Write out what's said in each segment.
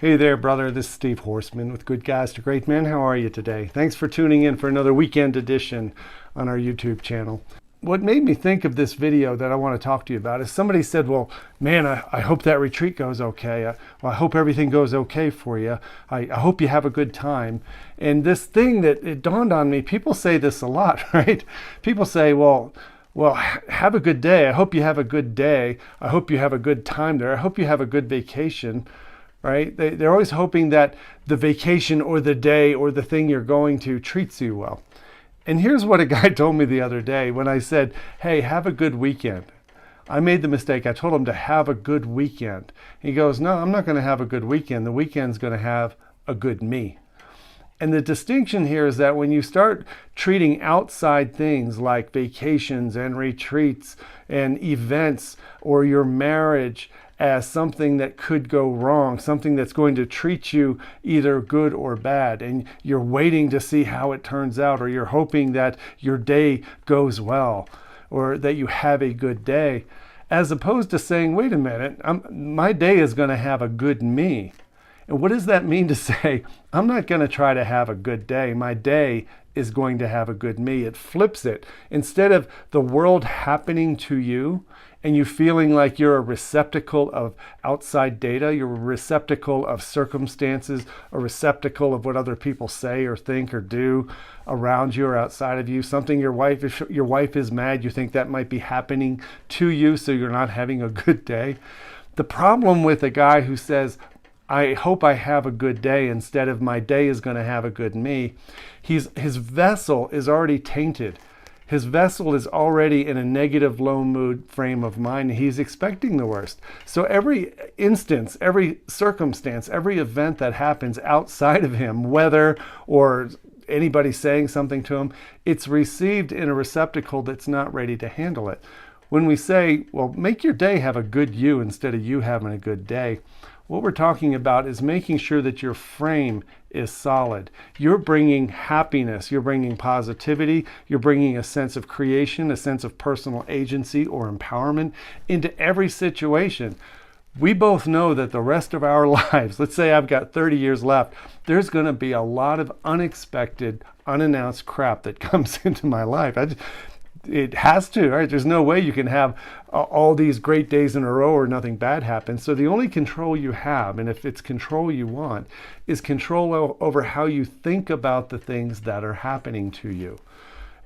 Hey there, brother. This is Steve Horseman with Good Guys to Great Men. How are you today? Thanks for tuning in for another weekend edition on our YouTube channel. What made me think of this video that I want to talk to you about is somebody said, well, man, I hope that retreat goes okay. I hope everything goes okay for you. I hope you have a good time. And this thing that it dawned on me, people say this a lot, right? People say, well, have a good day. I hope you have a good day. I hope you have a good time there. I hope you have a good vacation. Right? They're always hoping that the vacation or the day or the thing you're going to treats you well. And here's what a guy told me the other day when I said, hey, have a good weekend. I made the mistake. I told him to have a good weekend. He goes, no, I'm not going to have a good weekend. The weekend's going to have a good me. And the distinction here is that when you start treating outside things like vacations and retreats and events or your marriage as something that could go wrong, something that's going to treat you either good or bad, and you're waiting to see how it turns out, or you're hoping that your day goes well, or that you have a good day, as opposed to saying, wait a minute, my day is going to have a good me. And what does that mean to say, I'm not going to try to have a good day. My day is going to have a good me. It flips it. Instead of the world happening to you and you feeling like you're a receptacle of outside data, you're a receptacle of circumstances, a receptacle of what other people say or think or do around you or outside of you, something if your wife is mad, you think that might be happening to you, so you're not having a good day. The problem with a guy who says, I hope I have a good day instead of my day is going to have a good me, his vessel is already tainted. His vessel is already in a negative, low mood frame of mind. He's expecting the worst. So every instance, every circumstance, every event that happens outside of him, weather or anybody saying something to him, it's received in a receptacle that's not ready to handle it. When we say, well, make your day have a good you instead of you having a good day, what we're talking about is making sure that your frame is solid. You're bringing happiness, you're bringing positivity, you're bringing a sense of creation, a sense of personal agency or empowerment into every situation. We both know that the rest of our lives, let's say I've got 30 years left, there's going to be a lot of unexpected, unannounced crap that comes into my life. It has to, right? There's no way you can have all these great days in a row or nothing bad happens. So the only control you have, and if it's control you want, is control over how you think about the things that are happening to you.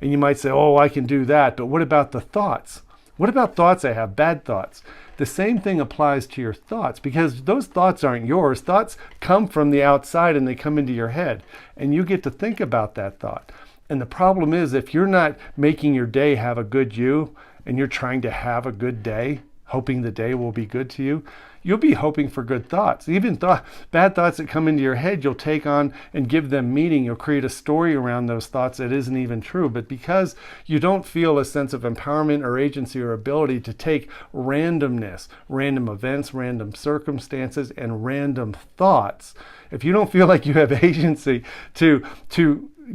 And you might say, oh, I can do that. But what about the thoughts? What about thoughts I have, bad thoughts? The same thing applies to your thoughts, because those thoughts aren't yours. Thoughts come from the outside and they come into your head, and you get to think about that thought. And the problem is, if you're not making your day have a good you, and you're trying to have a good day, hoping the day will be good to you, you'll be hoping for good thoughts. Even bad thoughts that come into your head, you'll take on and give them meaning. You'll create a story around those thoughts that isn't even true. But because you don't feel a sense of empowerment or agency or ability to take randomness, random events, random circumstances, and random thoughts, if you don't feel like you have agency to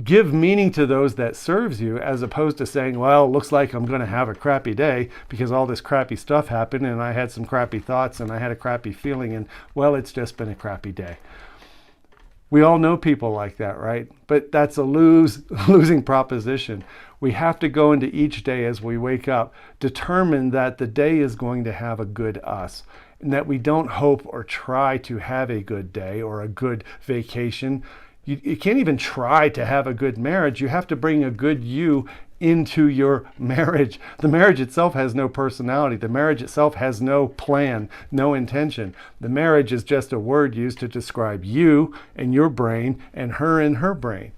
give meaning to those that serves you, as opposed to saying, well, it looks like I'm going to have a crappy day because all this crappy stuff happened and I had some crappy thoughts and I had a crappy feeling, and well, it's just been a crappy day. We all know people like that, right? But that's a losing proposition. We have to go into each day as we wake up, determine that the day is going to have a good us, and that we don't hope or try to have a good day or a good vacation. You can't even try to have a good marriage. You have to bring a good you into your marriage. The marriage itself has no personality. The marriage itself has no plan, no intention. The marriage is just a word used to describe you and your brain and her brain.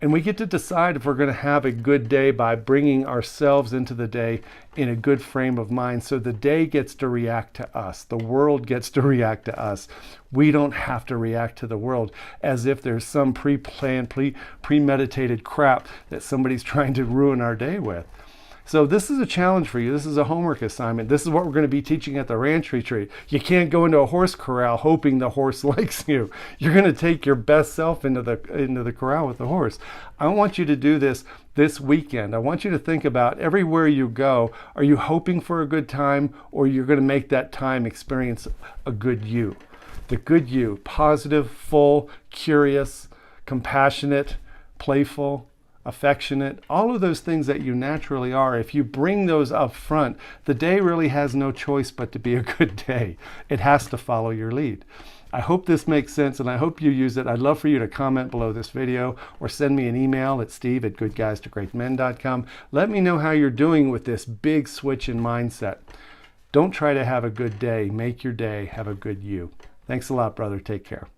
And we get to decide if we're going to have a good day by bringing ourselves into the day in a good frame of mind. So the day gets to react to us. The world gets to react to us. We don't have to react to the world as if there's some pre-planned, premeditated crap that somebody's trying to ruin our day with. So this is a challenge for you. This is a homework assignment. This is what we're going to be teaching at the ranch retreat. You can't go into a horse corral hoping the horse likes you. You're going to take your best self into the corral with the horse. I want you to do this weekend. I want you to think about everywhere you go, are you hoping for a good time, or you're going to make that time experience a good you? The good you, positive, full, curious, compassionate, playful, affectionate, all of those things that you naturally are. If you bring those up front, the day really has no choice but to be a good day. It has to follow your lead. I hope this makes sense, and I hope you use it. I'd love for you to comment below this video or send me an email at steve@goodguystogreatmen.com. Let me know how you're doing with this big switch in mindset. Don't try to have a good day. Make your day have a good you. Thanks a lot, brother. Take care.